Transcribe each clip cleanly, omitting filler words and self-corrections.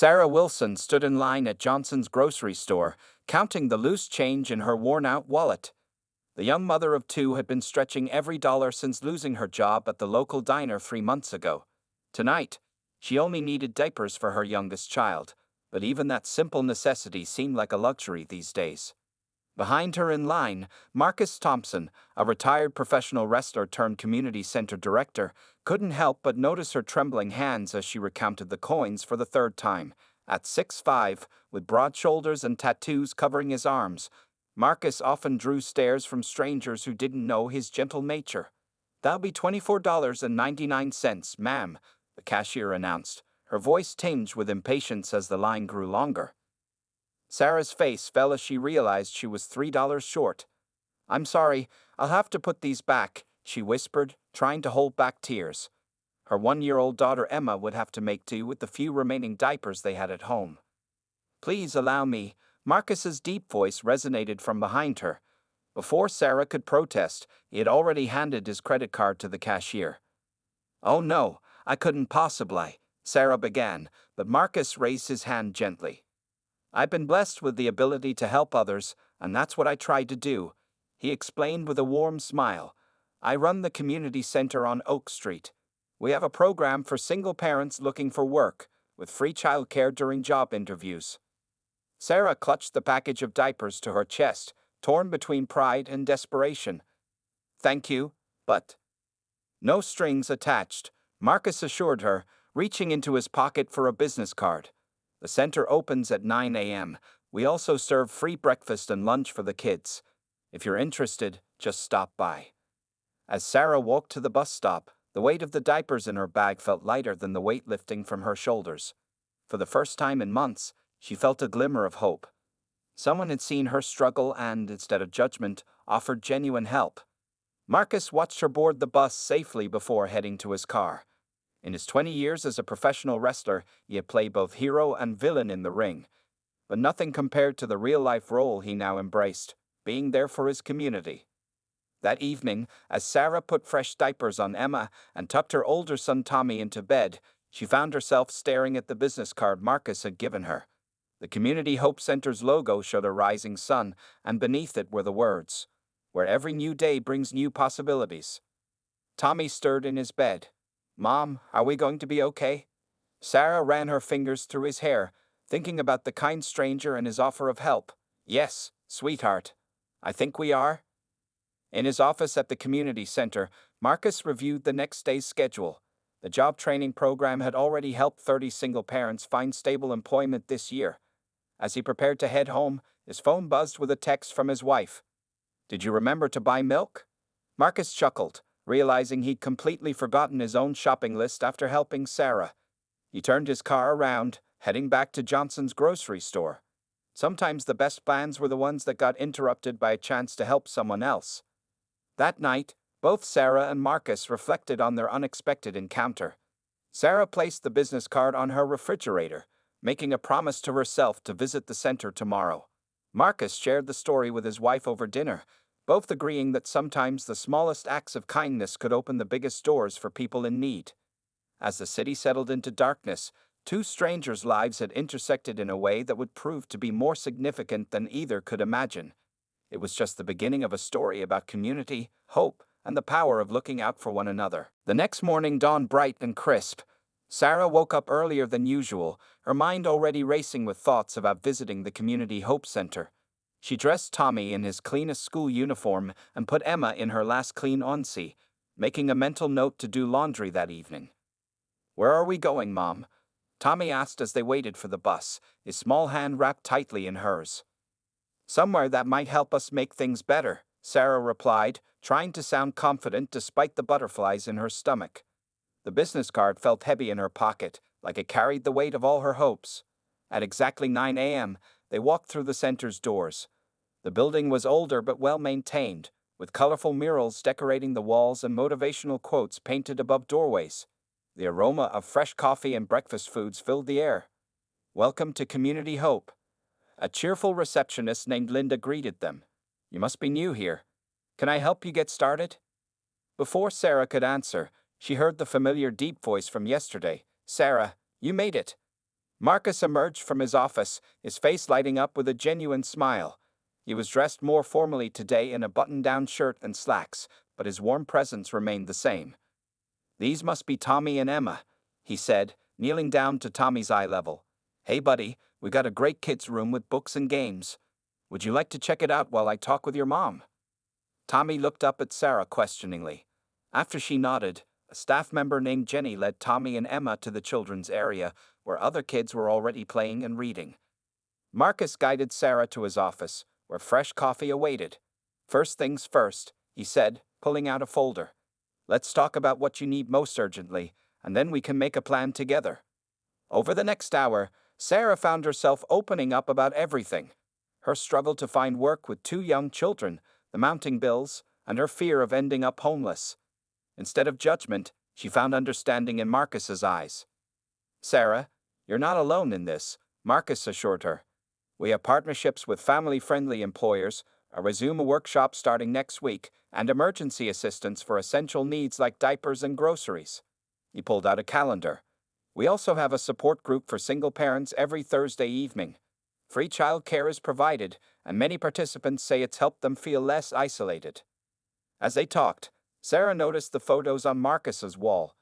Sarah Wilson stood in line at Johnson's grocery store, counting the loose change in her worn-out wallet. The young mother of two had been stretching every dollar since losing her job at the local diner 3 months ago. Tonight, she only needed diapers for her youngest child, but even that simple necessity seemed like a luxury these days. Behind her in line, Marcus Thompson, a retired professional wrestler turned community center director, couldn't help but notice her trembling hands as she recounted the coins for the third time. At 6'5", with broad shoulders and tattoos covering his arms, Marcus often drew stares from strangers who didn't know his gentle nature. "That'll be $24.99, ma'am," the cashier announced, her voice tinged with impatience as the line grew longer. Sarah's face fell as she realized she was $3 short. "I'm sorry, I'll have to put these back," she whispered, trying to hold back tears. Her 1-year-old daughter Emma would have to make do with the few remaining diapers they had at home. "Please allow me," Marcus's deep voice resonated from behind her. Before Sarah could protest, he had already handed his credit card to the cashier. "Oh no, I couldn't possibly," Sarah began, but Marcus raised his hand gently. "I've been blessed with the ability to help others, and that's what I try to do," he explained with a warm smile. "I run the community center on Oak Street. We have a program for single parents looking for work, with free childcare during job interviews." Sarah clutched the package of diapers to her chest, torn between pride and desperation. "Thank you, but—" "No strings attached," Marcus assured her, reaching into his pocket for a business card. "The center opens at 9 a.m. We also serve free breakfast and lunch for the kids. If you're interested, just stop by." As Sarah walked to the bus stop, the weight of the diapers in her bag felt lighter than the weight lifting from her shoulders. For the first time in months, she felt a glimmer of hope. Someone had seen her struggle and, instead of judgment, offered genuine help. Marcus watched her board the bus safely before heading to his car. In his 20 years as a professional wrestler, he had played both hero and villain in the ring. But nothing compared to the real-life role he now embraced, being there for his community. That evening, as Sarah put fresh diapers on Emma and tucked her older son Tommy into bed, she found herself staring at the business card Marcus had given her. The Community Hope Center's logo showed a rising sun, and beneath it were the words, "Where every new day brings new possibilities." Tommy stirred in his bed. "Mom, are we going to be okay?" Sarah ran her fingers through his hair, thinking about the kind stranger and his offer of help. "Yes, sweetheart. I think we are." In his office at the community center, Marcus reviewed the next day's schedule. The job training program had already helped 30 single parents find stable employment this year. As he prepared to head home, his phone buzzed with a text from his wife. "Did you remember to buy milk?" Marcus chuckled, realizing he'd completely forgotten his own shopping list after helping Sarah. He turned his car around, heading back to Johnson's grocery store. Sometimes the best plans were the ones that got interrupted by a chance to help someone else. That night, both Sarah and Marcus reflected on their unexpected encounter. Sarah placed the business card on her refrigerator, making a promise to herself to visit the center tomorrow. Marcus shared the story with his wife over dinner, both agreeing that sometimes the smallest acts of kindness could open the biggest doors for people in need. As the city settled into darkness, two strangers' lives had intersected in a way that would prove to be more significant than either could imagine. It was just the beginning of a story about community, hope, and the power of looking out for one another. The next morning dawned bright and crisp. Sarah woke up earlier than usual, her mind already racing with thoughts about visiting the Community Hope Center. She dressed Tommy in his cleanest school uniform and put Emma in her last clean onesie, making a mental note to do laundry that evening. "Where are we going, Mom?" Tommy asked as they waited for the bus, his small hand wrapped tightly in hers. "Somewhere that might help us make things better," Sarah replied, trying to sound confident despite the butterflies in her stomach. The business card felt heavy in her pocket, like it carried the weight of all her hopes. At exactly 9 a.m., they walked through the center's doors. The building was older but well-maintained, with colorful murals decorating the walls and motivational quotes painted above doorways. The aroma of fresh coffee and breakfast foods filled the air. "Welcome to Community Hope." A cheerful receptionist named Linda greeted them. "You must be new here. Can I help you get started?" Before Sarah could answer, she heard the familiar deep voice from yesterday. "Sarah, you made it." Marcus emerged from his office, his face lighting up with a genuine smile. He was dressed more formally today in a button-down shirt and slacks, but his warm presence remained the same. "These must be Tommy and Emma," he said, kneeling down to Tommy's eye level. "Hey buddy, we got a great kids' room with books and games. Would you like to check it out while I talk with your mom?" Tommy looked up at Sarah questioningly. After she nodded, a staff member named Jenny led Tommy and Emma to the children's area, where other kids were already playing and reading. Marcus guided Sarah to his office, where fresh coffee awaited. "First things first," he said, pulling out a folder. "Let's talk about what you need most urgently, and then we can make a plan together." Over the next hour, Sarah found herself opening up about everything. Her struggle to find work with two young children, the mounting bills, and her fear of ending up homeless. Instead of judgment, she found understanding in Marcus's eyes. "Sarah, you're not alone in this," Marcus assured her. "We have partnerships with family-friendly employers, a resume workshop starting next week, and emergency assistance for essential needs like diapers and groceries." He pulled out a calendar. "We also have a support group for single parents every Thursday evening. Free childcare is provided, and many participants say it's helped them feel less isolated." As they talked, Sarah noticed the photos on Marcus's wall.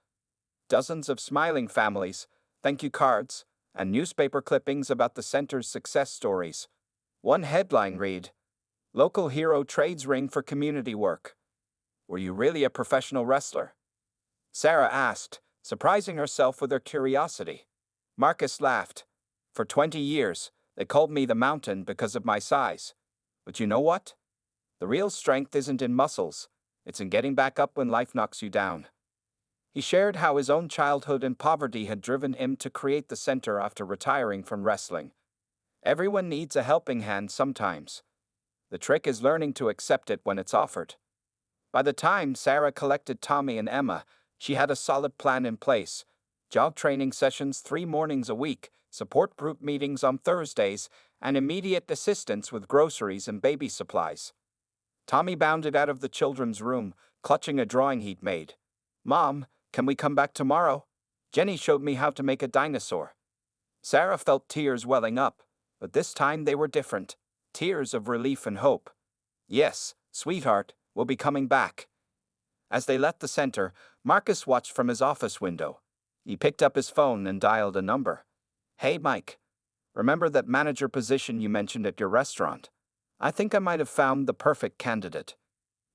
Dozens of smiling families, thank you cards, and newspaper clippings about the center's success stories. One headline read, "Local hero trades ring for community work." "Were you really a professional wrestler?" Sarah asked, surprising herself with her curiosity. Marcus laughed. "For 20 years, they called me the Mountain because of my size. But you know what? The real strength isn't in muscles, it's in getting back up when life knocks you down." He shared how his own childhood and poverty had driven him to create the center after retiring from wrestling. Everyone needs a helping hand sometimes. The trick is learning to accept it when it's offered. By the time Sarah collected Tommy and Emma, she had a solid plan in place. Job training sessions 3 mornings a week, support group meetings on Thursdays, and immediate assistance with groceries and baby supplies. Tommy bounded out of the children's room, clutching a drawing he'd made. "Mom, can we come back tomorrow? Jenny showed me how to make a dinosaur." Sarah felt tears welling up, but this time they were different. Tears of relief and hope. "Yes, sweetheart, we'll be coming back." As they left the center, Marcus watched from his office window. He picked up his phone and dialed a number. "Hey, Mike. Remember that manager position you mentioned at your restaurant? I think I might have found the perfect candidate."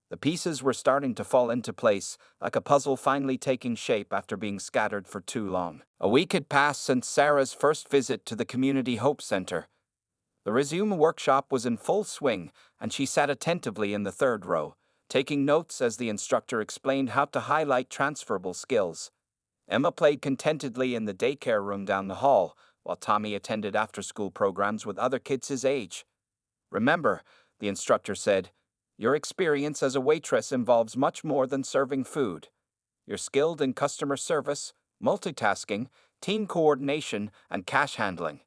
The pieces were starting to fall into place, like a puzzle finally taking shape after being scattered for too long. A week had passed since Sarah's first visit to the Community Hope Center. The resume workshop was in full swing, and she sat attentively in the third row, taking notes as the instructor explained how to highlight transferable skills. Emma played contentedly in the daycare room down the hall, while Tommy attended after-school programs with other kids his age. "Remember," the instructor said, "your experience as a waitress involves much more than serving food. You're skilled in customer service, multitasking, team coordination, and cash handling."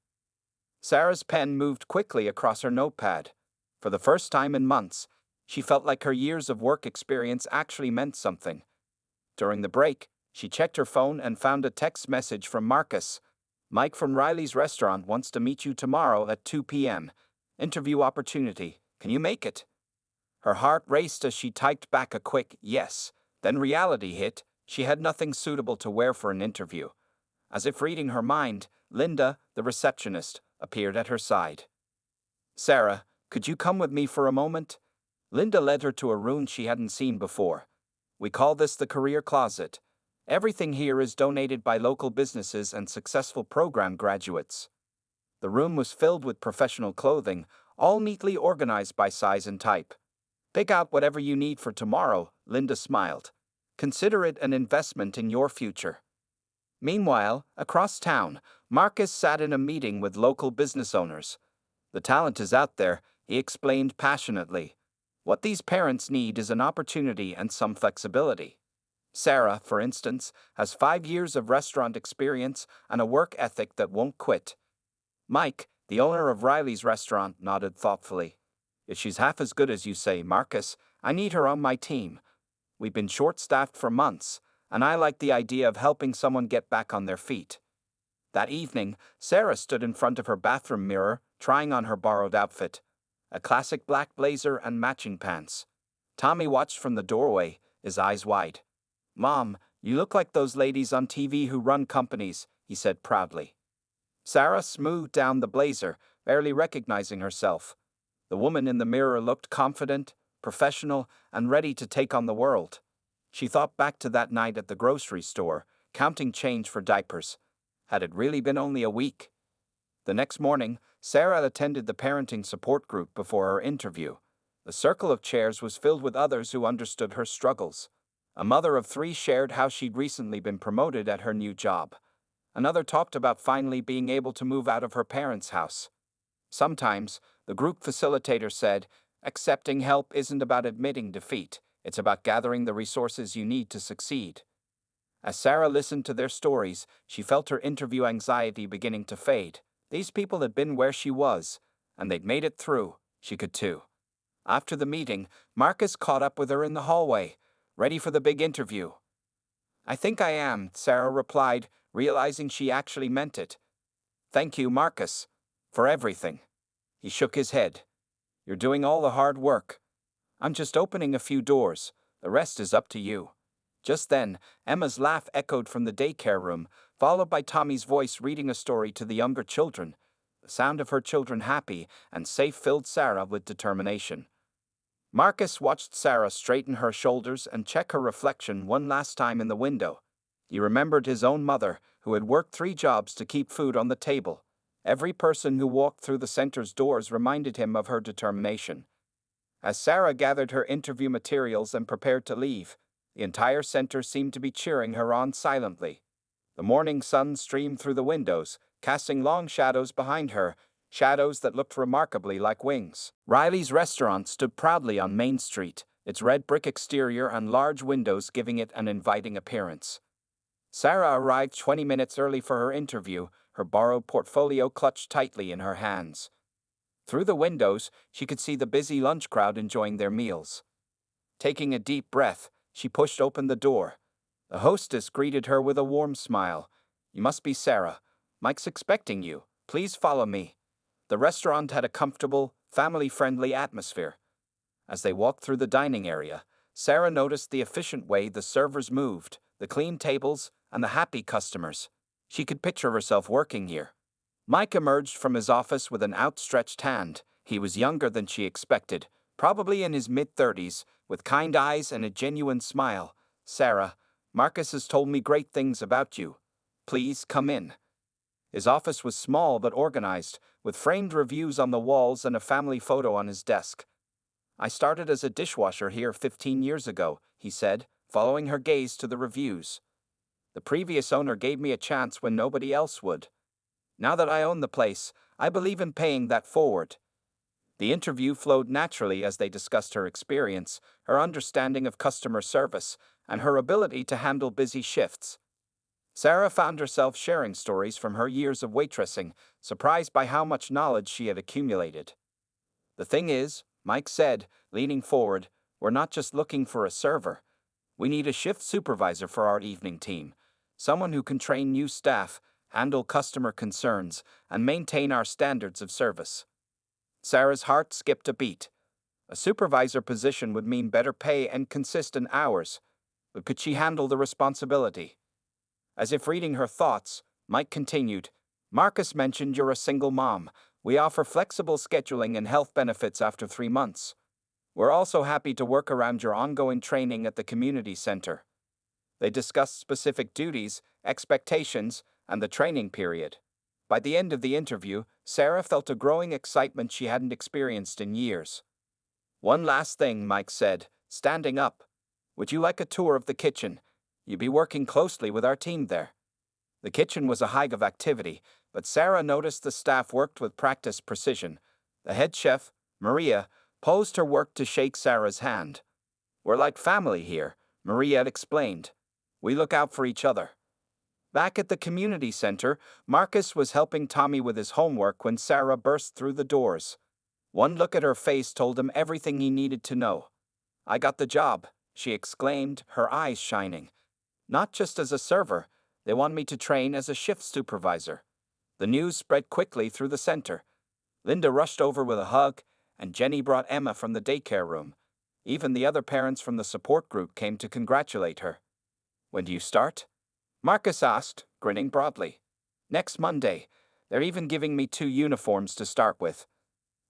Sarah's pen moved quickly across her notepad. For the first time in months, she felt like her years of work experience actually meant something. During the break, she checked her phone and found a text message from Marcus. "Mike from Riley's restaurant wants to meet you tomorrow at 2 p.m. Interview opportunity. Can you make it?" Her heart raced as she typed back a quick yes. Then reality hit. She had nothing suitable to wear for an interview. As if reading her mind, Linda, the receptionist, appeared at her side. "Sarah, could you come with me for a moment?" Linda led her to a room she hadn't seen before. "We call this the career closet. Everything here is donated by local businesses and successful program graduates." The room was filled with professional clothing, all neatly organized by size and type. "Pick out whatever you need for tomorrow," Linda smiled. "Consider it an investment in your future." Meanwhile, across town, Marcus sat in a meeting with local business owners. "The talent is out there," he explained passionately. "What these parents need is an opportunity and some flexibility. Sarah, for instance, has 5 years of restaurant experience and a work ethic that won't quit." Mike, the owner of Riley's restaurant, nodded thoughtfully. "If she's half as good as you say, Marcus, I need her on my team. We've been short-staffed for months, and I like the idea of helping someone get back on their feet." That evening, Sarah stood in front of her bathroom mirror, trying on her borrowed outfit, a classic black blazer and matching pants. Tommy watched from the doorway, his eyes wide. "Mom, you look like those ladies on TV who run companies," he said proudly. Sarah smoothed down the blazer, barely recognizing herself. The woman in the mirror looked confident, professional, and ready to take on the world. She thought back to that night at the grocery store, counting change for diapers. Had it really been only a week? The next morning, Sarah attended the parenting support group before her interview. The circle of chairs was filled with others who understood her struggles. A mother of 3 shared how she'd recently been promoted at her new job. Another talked about finally being able to move out of her parents' house. Sometimes, the group facilitator said, accepting help isn't about admitting defeat, it's about gathering the resources you need to succeed. As Sarah listened to their stories, she felt her interview anxiety beginning to fade. These people had been where she was, and they'd made it through. She could too. After the meeting, Marcus caught up with her in the hallway, ready for the big interview. "I think I am," Sarah replied, realizing she actually meant it. "Thank you, Marcus, for everything." He shook his head. "You're doing all the hard work. I'm just opening a few doors. The rest is up to you." Just then, Emma's laugh echoed from the daycare room, followed by Tommy's voice reading a story to the younger children. The sound of her children happy and safe filled Sarah with determination. Marcus watched Sarah straighten her shoulders and check her reflection one last time in the window. He remembered his own mother, who had worked 3 jobs to keep food on the table. Every person who walked through the center's doors reminded him of her determination. As Sarah gathered her interview materials and prepared to leave, the entire center seemed to be cheering her on silently. The morning sun streamed through the windows, casting long shadows behind her, shadows that looked remarkably like wings. Riley's restaurant stood proudly on Main Street, its red brick exterior and large windows giving it an inviting appearance. Sarah arrived 20 minutes early for her interview, her borrowed portfolio clutched tightly in her hands. Through the windows, she could see the busy lunch crowd enjoying their meals. Taking a deep breath, she pushed open the door. The hostess greeted her with a warm smile. "You must be Sarah. Mike's expecting you. Please follow me." The restaurant had a comfortable, family-friendly atmosphere. As they walked through the dining area, Sarah noticed the efficient way the servers moved, the clean tables, and the happy customers. She could picture herself working here. Mike emerged from his office with an outstretched hand. He was younger than she expected, probably in his mid-30s, with kind eyes and a genuine smile. "Sarah, Marcus has told me great things about you. Please come in." His office was small but organized, with framed reviews on the walls and a family photo on his desk. "I started as a dishwasher here 15 years ago," he said, following her gaze to the reviews. "The previous owner gave me a chance when nobody else would. Now that I own the place, I believe in paying that forward." The interview flowed naturally as they discussed her experience, her understanding of customer service, and her ability to handle busy shifts. Sarah found herself sharing stories from her years of waitressing, surprised by how much knowledge she had accumulated. "The thing is," Mike said, leaning forward, "we're not just looking for a server. We need a shift supervisor for our evening team, someone who can train new staff, handle customer concerns, and maintain our standards of service." Sarah's heart skipped a beat. A supervisor position would mean better pay and consistent hours, but could she handle the responsibility? As if reading her thoughts, Mike continued, "Marcus mentioned you're a single mom. We offer flexible scheduling and health benefits after 3 months. We're also happy to work around your ongoing training at the community center." They discussed specific duties, expectations, and the training period. By the end of the interview, Sarah felt a growing excitement she hadn't experienced in years. "One last thing," Mike said, standing up. "Would you like a tour of the kitchen? You'd be working closely with our team there." The kitchen was a hive of activity, but Sarah noticed the staff worked with practiced precision. The head chef, Maria, posed her work to shake Sarah's hand. "We're like family here," Maria explained. "We look out for each other." Back at the community center, Marcus was helping Tommy with his homework when Sarah burst through the doors. One look at her face told him everything he needed to know. "I got the job," she exclaimed, her eyes shining. "Not just as a server. They want me to train as a shift supervisor. The news spread quickly through the center. Linda rushed over with a hug, and Jenny brought Emma from the daycare room. Even the other parents from the support group came to congratulate her. When do you start? Marcus asked, grinning broadly. Next Monday. They're even giving me 2 uniforms to start with.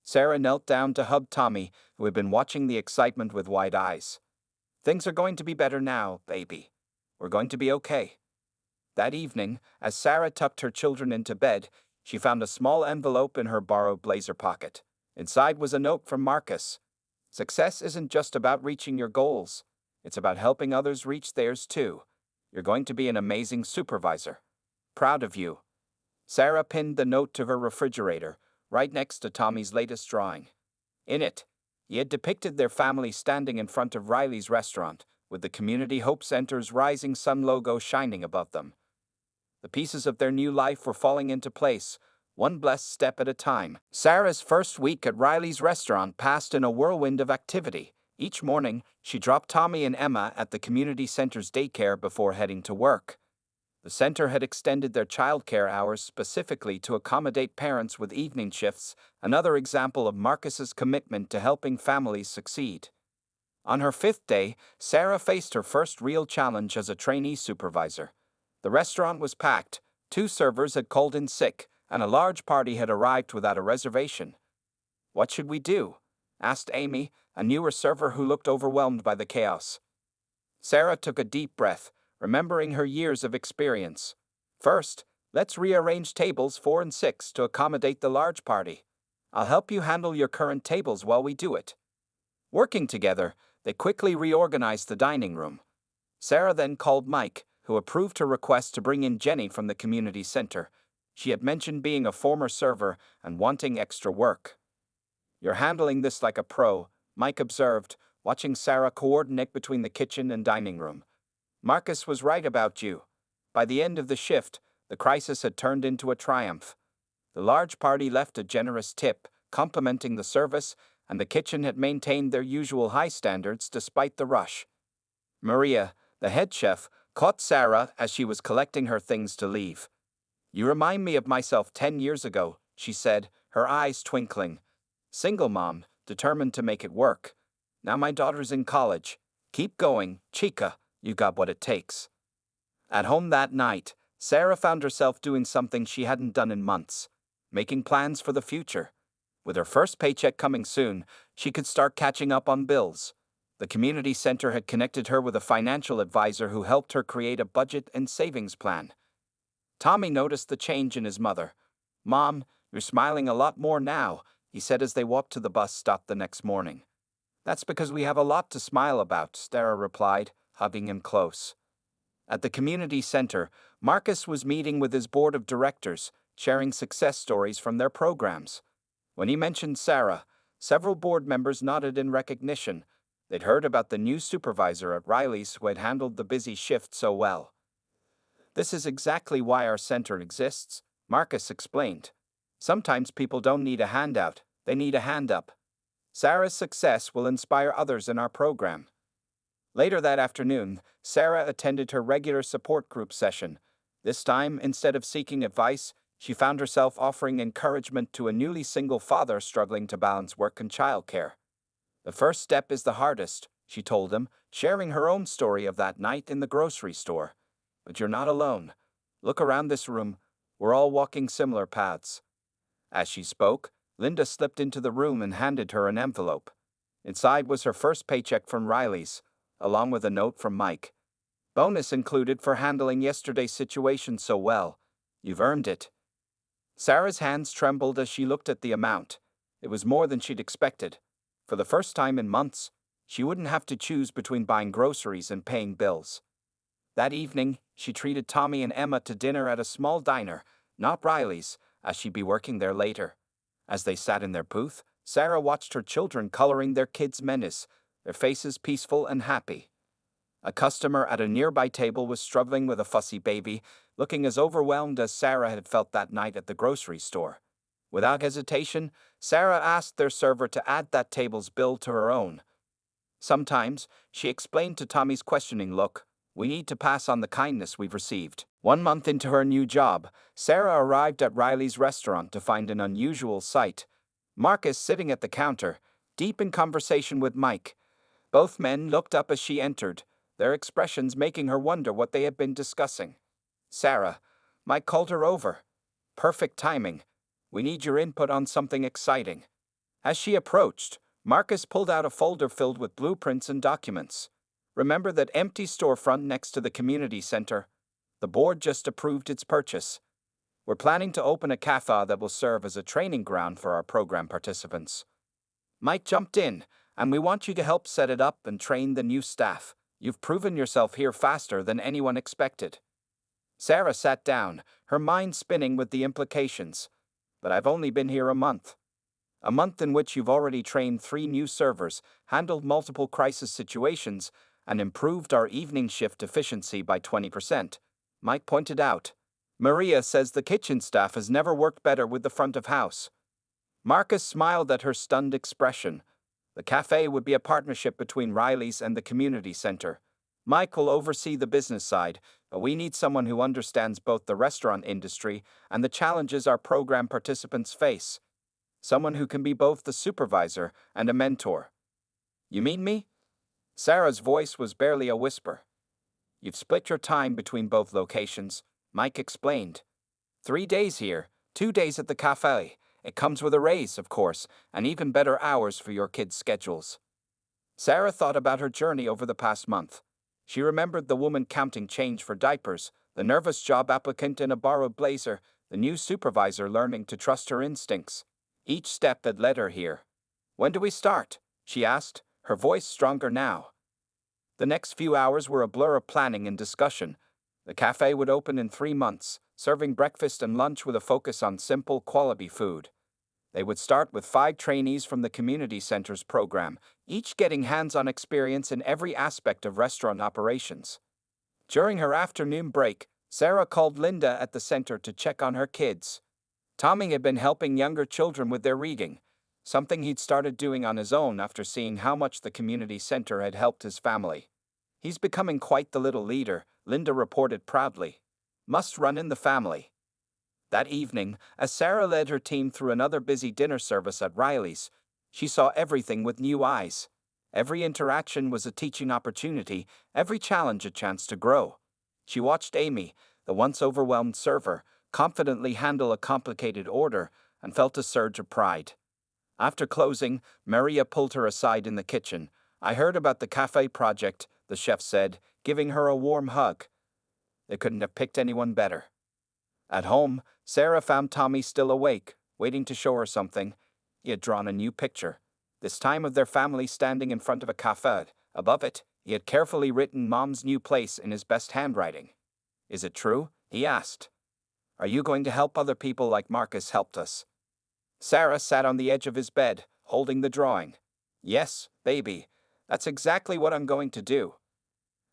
Sarah knelt down to hug Tommy, who had been watching the excitement with wide eyes. Things are going to be better now, baby. We're going to be okay. That evening, as Sarah tucked her children into bed, she found a small envelope in her borrowed blazer pocket. Inside was a note from Marcus. Success isn't just about reaching your goals. It's about helping others reach theirs too. You're going to be an amazing supervisor. Proud of you. Sarah pinned the note to her refrigerator, right next to Tommy's latest drawing. In it, he had depicted their family standing in front of Riley's restaurant, with the Community Hope Center's Rising Sun logo shining above them. The pieces of their new life were falling into place, one blessed step at a time. Sarah's first week at Riley's restaurant passed in a whirlwind of activity. Each morning, she dropped Tommy and Emma at the community center's daycare before heading to work. The center had extended their childcare hours specifically to accommodate parents with evening shifts, another example of Marcus's commitment to helping families succeed. On her 5th day, Sarah faced her first real challenge as a trainee supervisor. The restaurant was packed, 2 servers had called in sick, and a large party had arrived without a reservation. What should we do? Asked Amy, a newer server who looked overwhelmed by the chaos. Sarah took a deep breath, remembering her years of experience. First, let's rearrange tables 4 and 6 to accommodate the large party. I'll help you handle your current tables while we do it. Working together, they quickly reorganized the dining room. Sarah then called Mike, who approved her request to bring in Jenny from the community center. She had mentioned being a former server and wanting extra work. You're handling this like a pro, Mike observed, watching Sarah coordinate between the kitchen and dining room. Marcus was right about you. By the end of the shift, the crisis had turned into a triumph. The large party left a generous tip, complimenting the service, and the kitchen had maintained their usual high standards despite the rush. Maria, the head chef, caught Sarah as she was collecting her things to leave. You remind me of myself 10 years ago, she said, her eyes twinkling. Single mom, determined to make it work. Now my daughter's in college. Keep going, chica, you got what it takes. At home that night, Sarah found herself doing something she hadn't done in months, making plans for the future. With her first paycheck coming soon, she could start catching up on bills. The community center had connected her with a financial advisor who helped her create a budget and savings plan. Tommy noticed the change in his mother. Mom, you're smiling a lot more now, he said as they walked to the bus stop the next morning. That's because we have a lot to smile about, Sarah replied, hugging him close. At the community center, Marcus was meeting with his board of directors, sharing success stories from their programs. When he mentioned Sarah, several board members nodded in recognition. They'd heard about the new supervisor at Riley's who had handled the busy shift so well. This is exactly why our center exists, Marcus explained. Sometimes people don't need a handout, they need a hand up. Sarah's success will inspire others in our program. Later that afternoon, Sarah attended her regular support group session. This time, instead of seeking advice, she found herself offering encouragement to a newly single father struggling to balance work and childcare. The first step is the hardest, she told him, sharing her own story of that night in the grocery store. But you're not alone. Look around this room. We're all walking similar paths. As she spoke, Linda slipped into the room and handed her an envelope. Inside was her first paycheck from Riley's, along with a note from Mike. Bonus included for handling yesterday's situation so well. You've earned it. Sarah's hands trembled as she looked at the amount. It was more than she'd expected. For the first time in months, she wouldn't have to choose between buying groceries and paying bills. That evening, she treated Tommy and Emma to dinner at a small diner, not Riley's, as she'd be working there later. As they sat in their booth, Sarah watched her children coloring their kids' menus, their faces peaceful and happy. A customer at a nearby table was struggling with a fussy baby, looking as overwhelmed as Sarah had felt that night at the grocery store. Without hesitation, Sarah asked their server to add that table's bill to her own. Sometimes, she explained to Tommy's questioning look, we need to pass on the kindness we've received. 1 month into her new job, Sarah arrived at Riley's restaurant to find an unusual sight. Marcus sitting at the counter, deep in conversation with Mike. Both men looked up as she entered, their expressions making her wonder what they had been discussing. "Sarah," Mike called her over. "Perfect timing. We need your input on something exciting." As she approached, Marcus pulled out a folder filled with blueprints and documents. "Remember that empty storefront next to the community center? The board just approved its purchase. We're planning to open a cafe that will serve as a training ground for our program participants." Mike jumped in, "And we want you to help set it up and train the new staff. You've proven yourself here faster than anyone expected." Sarah sat down, her mind spinning with the implications. "But I've only been here a month." "A month in which you've already trained 3 new servers, handled multiple crisis situations, and improved our evening shift efficiency by 20%, Mike pointed out. "Maria says the kitchen staff has never worked better with the front of house." Marcus smiled at her stunned expression. "The cafe would be a partnership between Riley's and the community center. Mike will oversee the business side, but we need someone who understands both the restaurant industry and the challenges our program participants face. Someone who can be both the supervisor and a mentor." "You mean me?" Sarah's voice was barely a whisper. "You've split your time between both locations," Mike explained. 3 days here, 2 days at the cafe. It comes with a raise, of course, and even better hours for your kids' schedules." Sarah thought about her journey over the past month. She remembered the woman counting change for diapers, the nervous job applicant in a borrowed blazer, the new supervisor learning to trust her instincts. Each step had led her here. "When do we start?" she asked, her voice stronger now. The next few hours were a blur of planning and discussion. The cafe would open in 3 months, serving breakfast and lunch with a focus on simple, quality food. They would start with 5 trainees from the community center's program, each getting hands-on experience in every aspect of restaurant operations. During her afternoon break, Sarah called Linda at the center to check on her kids. Tommy had been helping younger children with their reading, something he'd started doing on his own after seeing how much the community center had helped his family. "He's becoming quite the little leader," Linda reported proudly. "Must run in the family." That evening, as Sarah led her team through another busy dinner service at Riley's, she saw everything with new eyes. Every interaction was a teaching opportunity, every challenge a chance to grow. She watched Amy, the once overwhelmed server, confidently handle a complicated order and felt a surge of pride. After closing, Maria pulled her aside in the kitchen. "I heard about the cafe project," the chef said, giving her a warm hug. They couldn't have picked anyone better. At home, Sarah found Tommy still awake, waiting to show her something. He had drawn a new picture, this time of their family standing in front of a cafe. Above it, he had carefully written Mom's new place in his best handwriting. "Is it true?" he asked. "Are you going to help other people like Marcus helped us?" Sarah sat on the edge of his bed, holding the drawing. "Yes, baby, that's exactly what I'm going to do."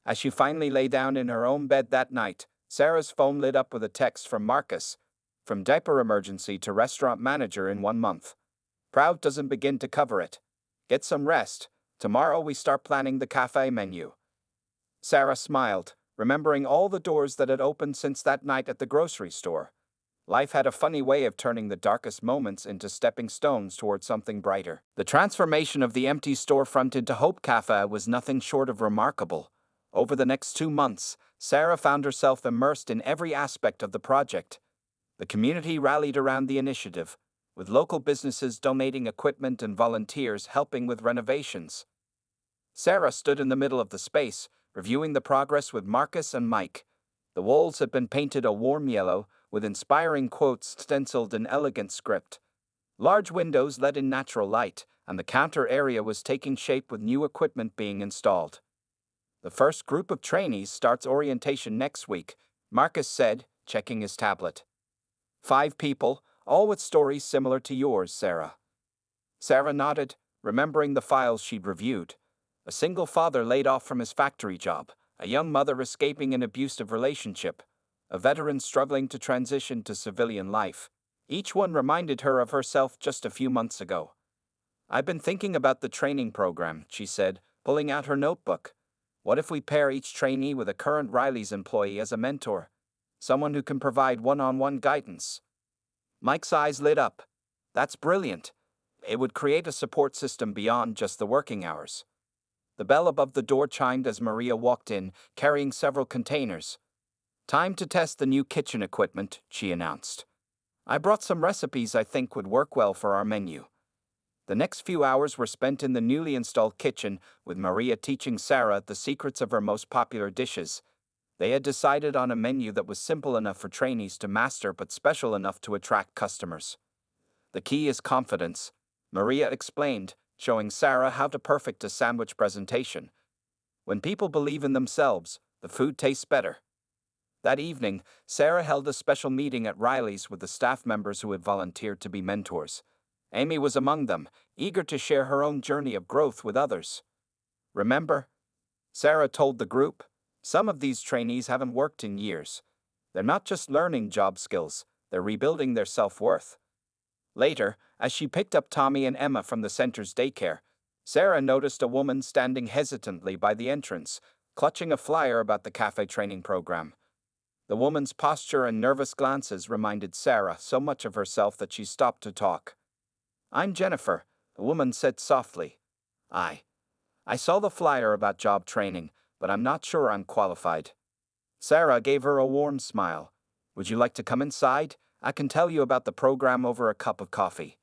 As she finally lay down in her own bed that night, Sarah's phone lit up with a text from Marcus. "From diaper emergency to restaurant manager in 1 month. Proud doesn't begin to cover it. Get some rest. Tomorrow we start planning the cafe menu." Sarah smiled, remembering all the doors that had opened since that night at the grocery store. Life had a funny way of turning the darkest moments into stepping stones toward something brighter. The transformation of the empty storefront into Hope Cafe was nothing short of remarkable. Over the next 2 months, Sarah found herself immersed in every aspect of the project. The community rallied around the initiative, with local businesses donating equipment and volunteers helping with renovations. Sarah stood in the middle of the space, reviewing the progress with Marcus and Mike. The walls had been painted a warm yellow, with inspiring quotes stenciled in elegant script. Large windows let in natural light, and the counter area was taking shape with new equipment being installed. "The first group of trainees starts orientation next week," Marcus said, checking his tablet. 5 people, all with stories similar to yours, Sarah." Sarah nodded, remembering the files she'd reviewed. A single father laid off from his factory job, a young mother escaping an abusive relationship, a veteran struggling to transition to civilian life. Each one reminded her of herself just a few months ago. "I've been thinking about the training program," she said, pulling out her notebook. "What if we pair each trainee with a current Riley's employee as a mentor? someone who can provide one-on-one guidance. Mike's eyes lit up. That's brilliant. It would create a support system beyond just the working hours. The bell above the door chimed as Maria walked in, carrying several containers. Time to test the new kitchen equipment, she announced. I brought some recipes I think would work well for our menu. The next few hours were spent in the newly installed kitchen, with Maria teaching Sarah the secrets of her most popular dishes. They had decided on a menu that was simple enough for trainees to master but special enough to attract customers. The key is confidence, Maria explained, showing Sarah how to perfect a sandwich presentation. When people believe in themselves, the food tastes better. That evening, Sarah held a special meeting at Riley's with the staff members who had volunteered to be mentors. Amy was among them, eager to share her own journey of growth with others. Remember? Sarah told the group, some of these trainees haven't worked in years. They're not just learning job skills, they're rebuilding their self-worth. Later, as she picked up Tommy and Emma from the center's daycare, Sarah noticed a woman standing hesitantly by the entrance, clutching a flyer about the cafe training program. The woman's posture and nervous glances reminded Sarah so much of herself that she stopped to talk. I'm Jennifer, the woman said softly. I saw the flyer about job training, but I'm not sure I'm qualified. Sarah gave her a warm smile. Would you like to come inside? I can tell you about the program over a cup of coffee.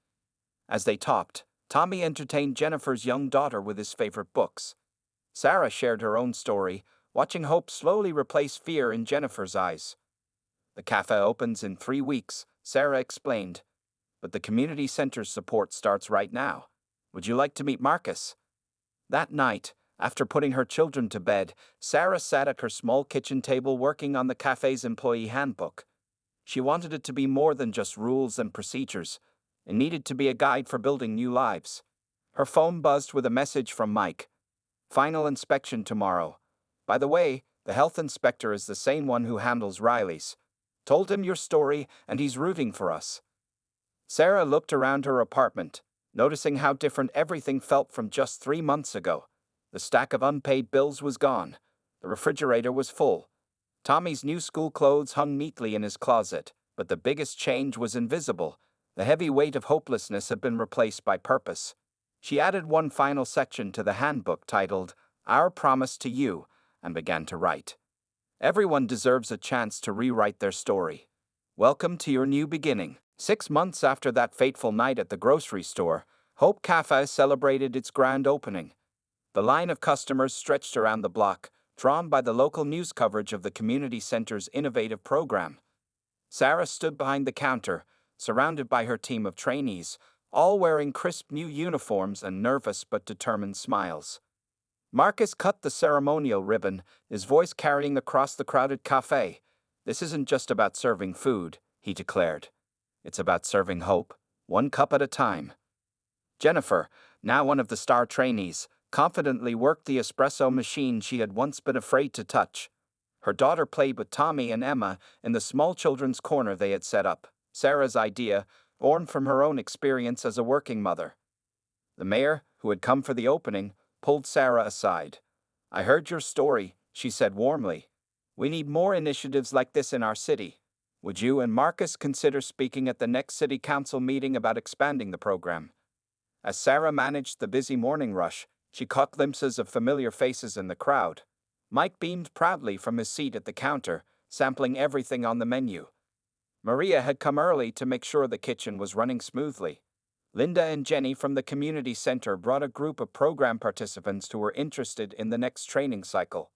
As they talked, Tommy entertained Jennifer's young daughter with his favorite books. Sarah shared her own story, watching hope slowly replace fear in Jennifer's eyes. The cafe opens in 3 weeks, Sarah explained. But the community center's support starts right now. Would you like to meet Marcus? That night, after putting her children to bed, Sarah sat at her small kitchen table working on the cafe's employee handbook. She wanted it to be more than just rules and procedures. It needed to be a guide for building new lives. Her phone buzzed with a message from Mike. Final inspection tomorrow. By the way, the health inspector is the same one who handles Riley's. Told him your story, and he's rooting for us. Sarah looked around her apartment, noticing how different everything felt from just 3 months ago. The stack of unpaid bills was gone. The refrigerator was full. Tommy's new school clothes hung neatly in his closet, but the biggest change was invisible. The heavy weight of hopelessness had been replaced by purpose. She added one final section to the handbook titled, Our Promise to You, and began to write. Everyone deserves a chance to rewrite their story. Welcome to your new beginning. 6 months after that fateful night at the grocery store, Hope Cafe celebrated its grand opening. The line of customers stretched around the block, drawn by the local news coverage of the community center's innovative program. Sarah stood behind the counter, surrounded by her team of trainees, all wearing crisp new uniforms and nervous but determined smiles. Marcus cut the ceremonial ribbon, his voice carrying across the crowded cafe. This isn't just about serving food, he declared. It's about serving hope, one cup at a time. Jennifer, now one of the star trainees, confidently worked the espresso machine she had once been afraid to touch. Her daughter played with Tommy and Emma in the small children's corner they had set up, Sarah's idea, born from her own experience as a working mother. The mayor, who had come for the opening, pulled Sarah aside. I heard your story, she said warmly. We need more initiatives like this in our city. Would you and Marcus consider speaking at the next city council meeting about expanding the program? As Sarah managed the busy morning rush, she caught glimpses of familiar faces in the crowd. Mike beamed proudly from his seat at the counter, sampling everything on the menu. Maria had come early to make sure the kitchen was running smoothly. Linda and Jenny from the community center brought a group of program participants who were interested in the next training cycle.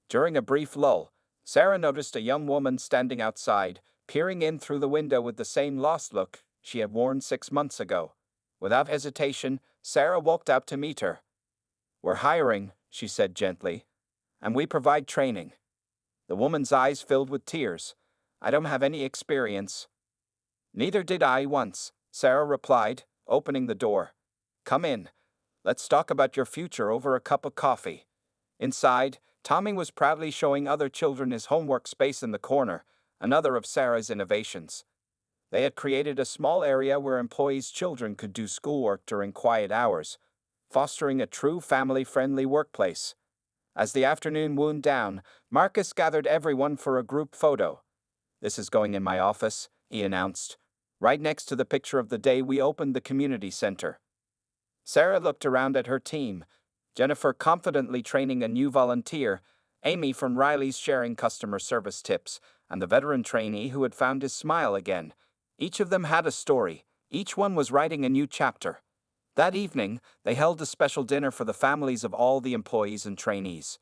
During a brief lull, Sarah noticed a young woman standing outside, peering in through the window with the same lost look she had worn 6 months ago. Without hesitation, Sarah walked out to meet her. We're hiring, she said gently, and we provide training. The woman's eyes filled with tears. I don't have any experience. Neither did I once, Sarah replied, opening the door. Come in. Let's talk about your future over a cup of coffee. Inside, Tommy was proudly showing other children his homework space in the corner, another of Sarah's innovations. They had created a small area where employees' children could do schoolwork during quiet hours, fostering a true family-friendly workplace. As the afternoon wound down, Marcus gathered everyone for a group photo. This is going in my office, he announced, right next to the picture of the day we opened the community center. Sarah looked around at her team, Jennifer confidently training a new volunteer, Amy from Riley's sharing customer service tips, and the veteran trainee who had found his smile again. Each of them had a story. Each one was writing a new chapter. That evening, they held a special dinner for the families of all the employees and trainees.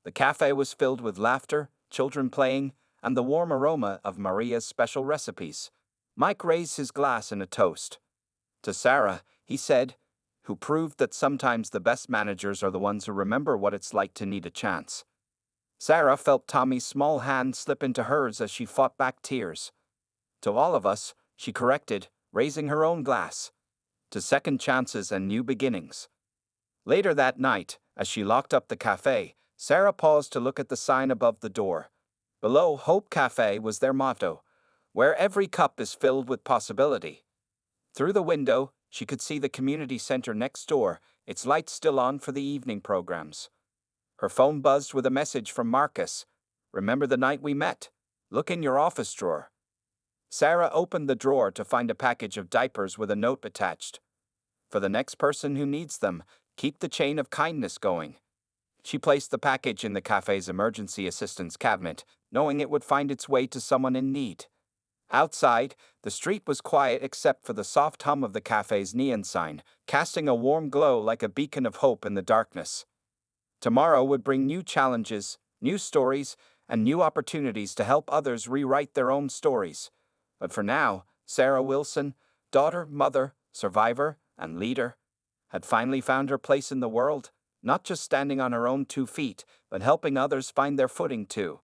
The cafe was filled with laughter, children playing, and the warm aroma of Maria's special recipes. Mike raised his glass in a toast. To Sarah, he said, who proved that sometimes the best managers are the ones who remember what it's like to need a chance. Sarah felt Tommy's small hand slip into hers as she fought back tears. To all of us, she corrected, raising her own glass. To second chances and new beginnings. Later that night, as she locked up the cafe, Sarah paused to look at the sign above the door. Below Hope Cafe was their motto, where every cup is filled with possibility. Through the window, she could see the community center next door, its lights still on for the evening programs. Her phone buzzed with a message from Marcus. "Remember the night we met? Look in your office drawer." Sarah opened the drawer to find a package of diapers with a note attached. "For the next person who needs them, keep the chain of kindness going." She placed the package in the cafe's emergency assistance cabinet, knowing it would find its way to someone in need. Outside, the street was quiet except for the soft hum of the cafe's neon sign, casting a warm glow like a beacon of hope in the darkness. Tomorrow would bring new challenges, new stories, and new opportunities to help others rewrite their own stories. But for now, Sarah Wilson, daughter, mother, survivor, and leader, had finally found her place in the world, not just standing on her own 2 feet, but helping others find their footing too.